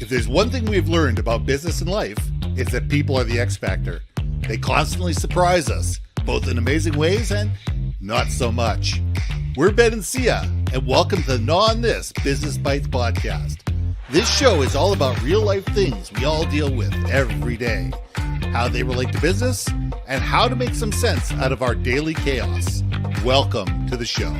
If there's one thing we've learned about business and life, it's that people are the X factor. They constantly surprise us, both in amazing ways and not so much. We're Ben and Sia, and welcome to the GNAW On This Business Bites podcast. This show is all about real life things we all deal with every day, how they relate to business, and how to make some sense out of our daily chaos. Welcome to the show.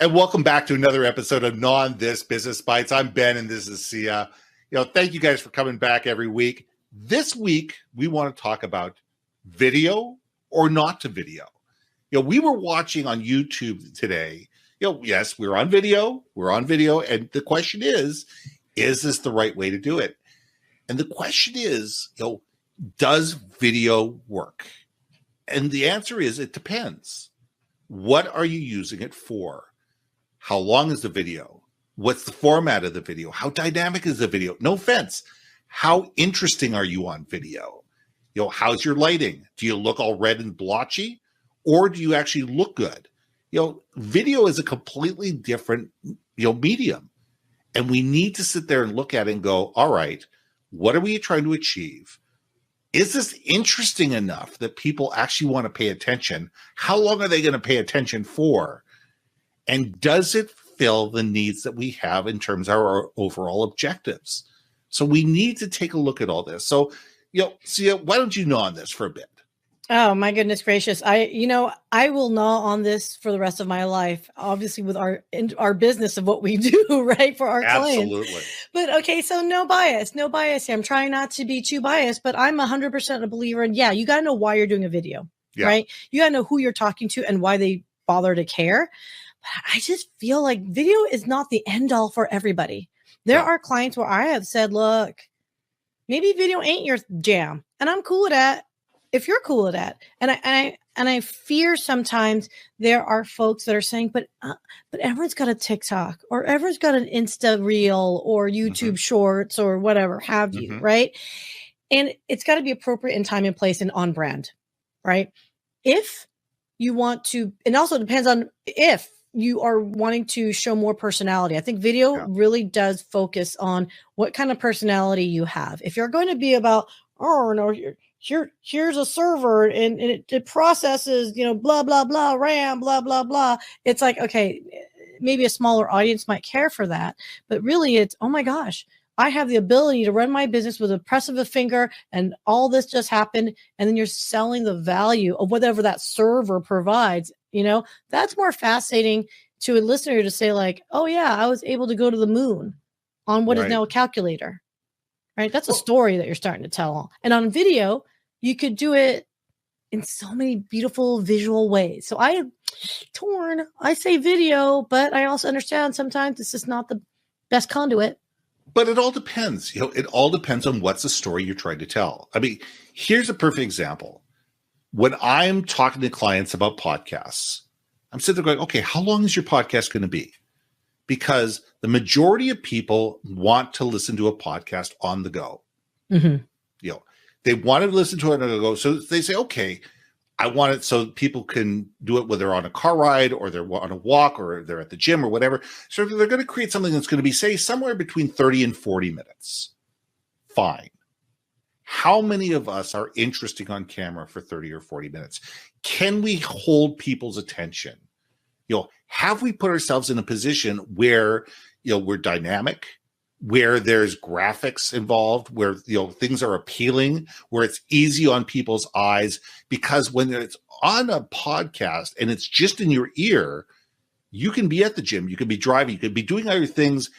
And welcome back to another episode of GNAW On This Business Bites. I'm Ben, and this is Sia. Thank you guys for coming back every week. This week, we want to talk about video or not to video. We were watching on YouTube today. Yes, we're on video, and the question is this the right way to do it? And the question is, does video work? And the answer is, it depends. What are you using it for? How long is the video? What's the format of the video? How dynamic is the video? No offense. How interesting are you on video? How's your lighting? Do you look all red and blotchy? Or do you actually look good? Video is a completely different, medium. And we need to sit there and look at it and go, all right, what are we trying to achieve? Is this interesting enough that people actually want to pay attention? How long are they going to pay attention for? And does it fill the needs that we have in terms of our overall objectives? So we need to take a look at all this. So, Sia, why don't you gnaw on this for a bit? Oh, my goodness gracious. I will gnaw on this for the rest of my life, obviously with our business of what we do, right, for our clients. Absolutely. But okay, so no bias here. I'm trying not to be too biased, but I'm 100% a believer in, you got to know why you're doing a video, right? You got to know who you're talking to and why they bother to care. But I just feel like video is not the end all for everybody. There are clients where I have said, look, maybe video ain't your jam, and I'm cool with that. If you're cool with that, and I fear sometimes there are folks that are saying, but everyone's got a TikTok or everyone's got an Insta Reel or YouTube Shorts or whatever have you, right? And it's got to be appropriate in time and place and on brand, right? If you want to, and also depends on if you are wanting to show more personality. I think video really does focus on what kind of personality you have. If you're going to be about, here's a server and it processes, blah, blah, blah, RAM, blah, blah, blah. It's like, okay, maybe a smaller audience might care for that, but really it's, oh my gosh, I have the ability to run my business with a press of a finger and all this just happened. And then you're selling the value of whatever that server provides. That's more fascinating to a listener to say like, oh yeah, I was able to go to the moon on what is now a calculator, right? That's a story that you're starting to tell. And on video, you could do it in so many beautiful visual ways. So I say video, but I also understand sometimes it's just not the best conduit. But it all depends. It all depends on what's the story you're trying to tell. I mean, here's a perfect example. When I'm talking to clients about podcasts, I'm sitting there going, okay, how long is your podcast going to be? Because the majority of people want to listen to a podcast on the go. They want to listen to it on the go. So they say, okay, I want it so people can do it whether they're on a car ride or they're on a walk or they're at the gym or whatever. So they're going to create something that's going to be, say, somewhere between 30 and 40 minutes. Fine. How many of us are interesting on camera for 30 or 40 minutes? Can we hold people's attention? Have we put ourselves in a position where, we're dynamic, where there's graphics involved, where, things are appealing, where it's easy on people's eyes? Because when it's on a podcast and it's just in your ear, you can be at the gym, you can be driving, you could be doing other things,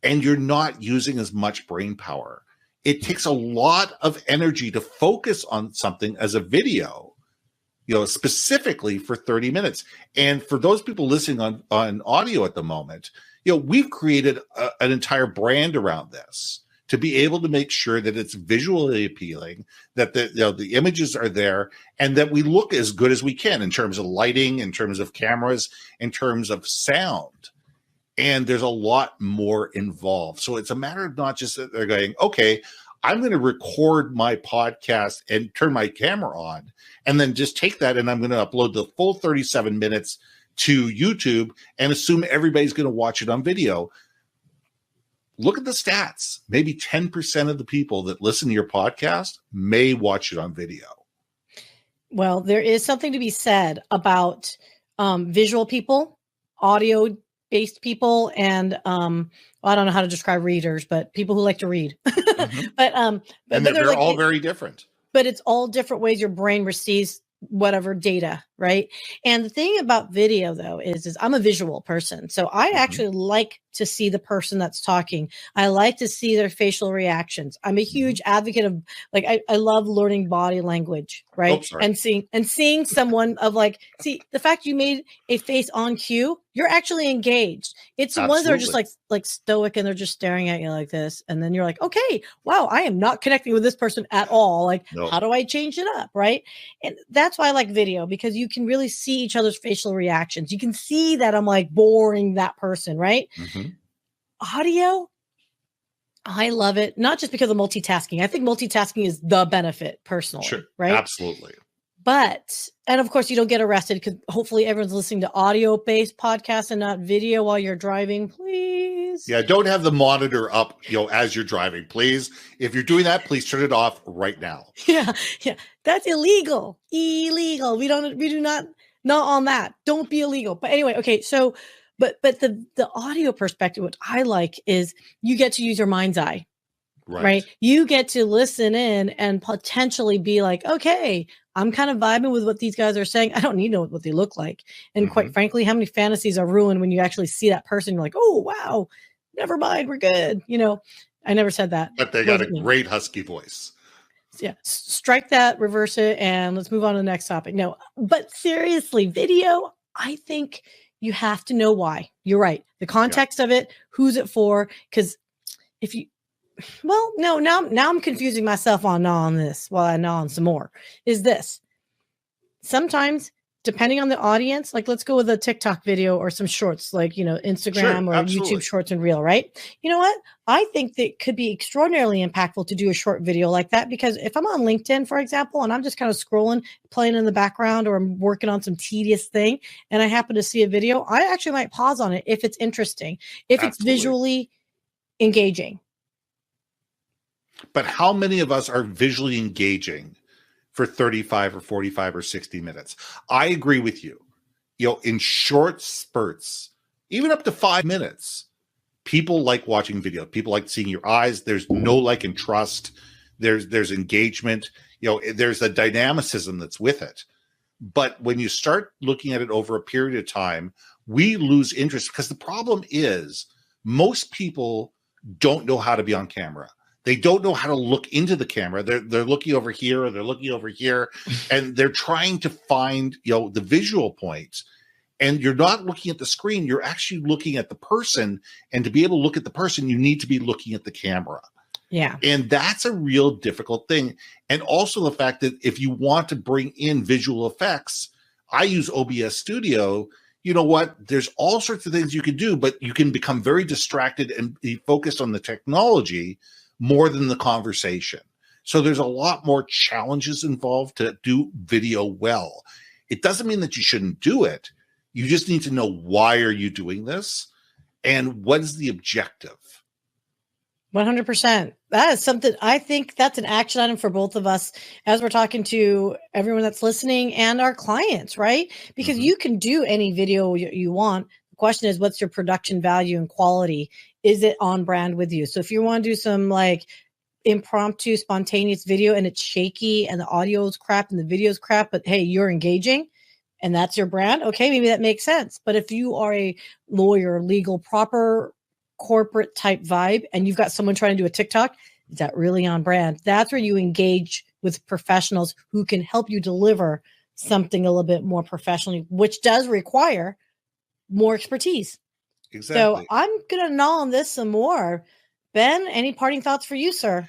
and you're not using as much brain power. It takes a lot of energy to focus on something as a video, specifically for 30 minutes. And for those people listening on audio at the moment, we've created an entire brand around this to be able to make sure that it's visually appealing, that the images are there, and that we look as good as we can in terms of lighting, in terms of cameras, in terms of sound. And there's a lot more involved. So it's a matter of not just that they're going, okay, I'm going to record my podcast and turn my camera on and then just take that and I'm going to upload the full 37 minutes to YouTube and assume everybody's going to watch it on video. Look at the stats. Maybe 10% of the people that listen to your podcast may watch it on video. Well, there is something to be said about visual people, audio-based people, and I don't know how to describe readers, but people who like to read. Mm-hmm. And they're like, all very different. But it's all different ways your brain receives whatever data, right? And the thing about video, though, is I'm a visual person. So I actually like to see the person that's talking. I like to see their facial reactions. I'm a huge advocate of, like, I love learning body language, right? And seeing someone of, like, see, the fact you made a face on cue, you're actually engaged. It's the ones that are just like stoic and they're just staring at you like this. And then you're like, okay, wow, I am not connecting with this person at all. Like, how do I change it up? Right. And that's why I like video, because you can really see each other's facial reactions. You can see that I'm like boring that person, right? Audio, I love it, not just because of multitasking. I think multitasking is the benefit personally, right? Absolutely. But, and of course, you don't get arrested because hopefully everyone's listening to audio-based podcasts and not video while you're driving, please. Yeah, don't have the monitor up, as you're driving, please. If you're doing that, please turn it off right now. Yeah, that's illegal. Illegal. We do not on that. Don't be illegal. But anyway, okay, so, but the audio perspective, what I like is you get to use your mind's eye. Right. You get to listen in and potentially be like, okay, I'm kind of vibing with what these guys are saying. I don't need to know what they look like. And quite frankly, how many fantasies are ruined when you actually see that person? You're like, oh, wow, never mind. We're good. I never said that. But they got a great husky voice. Yeah. Strike that, reverse it, and let's move on to the next topic. No, but seriously, video, I think you have to know why. You're right. The context of it, who's it for? Because if you, well, no, now I'm confusing myself on this while I gnaw on some more. Is this sometimes, depending on the audience, like let's go with a TikTok video or some shorts, like, Instagram or YouTube shorts and reel, right? You know what? I think that it could be extraordinarily impactful to do a short video like that, because if I'm on LinkedIn, for example, and I'm just kind of scrolling, playing in the background, or I'm working on some tedious thing, and I happen to see a video, I actually might pause on it if it's interesting, if it's visually engaging. But how many of us are visually engaging for 35 or 45 or 60 minutes? I agree with you. In short spurts, even up to 5 minutes, people like watching video. People like seeing your eyes. There's no like and trust. There's engagement. There's a dynamicism that's with it. But when you start looking at it over a period of time, we lose interest, because the problem is most people don't know how to be on camera. They don't know how to look into the camera. They're looking over here, or they're looking over here, and they're trying to find, the visual points. And you're not looking at the screen. You're actually looking at the person. And to be able to look at the person, you need to be looking at the camera. Yeah. And that's a real difficult thing. And also the fact that if you want to bring in visual effects, I use OBS Studio. You know what? There's all sorts of things you can do, but you can become very distracted and be focused on the technology more than the conversation. So there's a lot more challenges involved to do video well. It doesn't mean that you shouldn't do it. You just need to know, why are you doing this and what is the objective? 100%. That is something, I think that's an action item for both of us as we're talking to everyone that's listening and our clients, right? Because you can do any video you want. The question is, what's your production value and quality? Is it on brand with you? So if you want to do some like impromptu, spontaneous video and it's shaky and the audio is crap and the video is crap, but hey, you're engaging and that's your brand, okay, maybe that makes sense. But if you are a lawyer, legal, proper corporate type vibe, and you've got someone trying to do a TikTok, is that really on brand? That's where you engage with professionals who can help you deliver something a little bit more professionally, which does require more expertise. Exactly. So I'm going to gnaw on this some more. Ben, any parting thoughts for you, sir?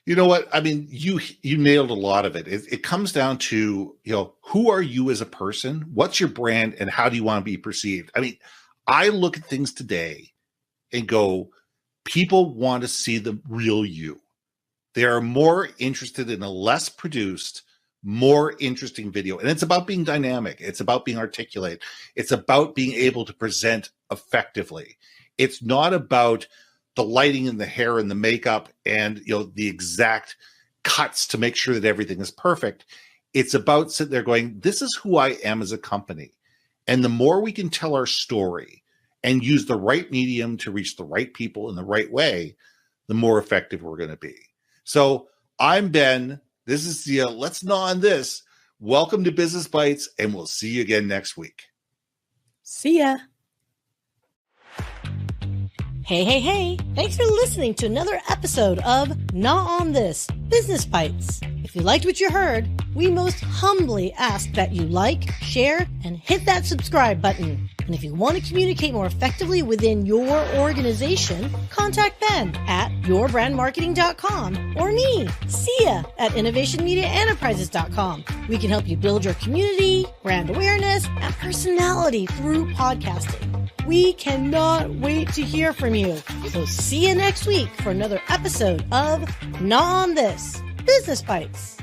You know what? I mean, you nailed a lot of it. It comes down to, who are you as a person? What's your brand, and how do you want to be perceived? I mean, I look at things today and go, people want to see the real you. They are more interested in a less produced, more interesting video. And it's about being dynamic. It's about being articulate. It's about being able to present effectively. It's not about the lighting and the hair and the makeup and, you know, the exact cuts to make sure that everything is perfect. It's about sitting there going, this is who I am as a company. And the more we can tell our story and use the right medium to reach the right people in the right way, the more effective we're going to be. So I'm Ben. This is the Let's Gnaw on This. Welcome to Business Bites, and we'll see you again next week. See ya. Hey. Thanks for listening to another episode of GNAW on This, Business Bites. If you liked what you heard, we most humbly ask that you like, share, and hit that subscribe button. And if you want to communicate more effectively within your organization, contact Ben at yourbrandmarketing.com or me, Sia, at innovationmediaenterprises.com. We can help you build your community, brand awareness, and personality through podcasting. We cannot wait to hear from you. So see you next week for another episode of GNAW on This, Business Bites.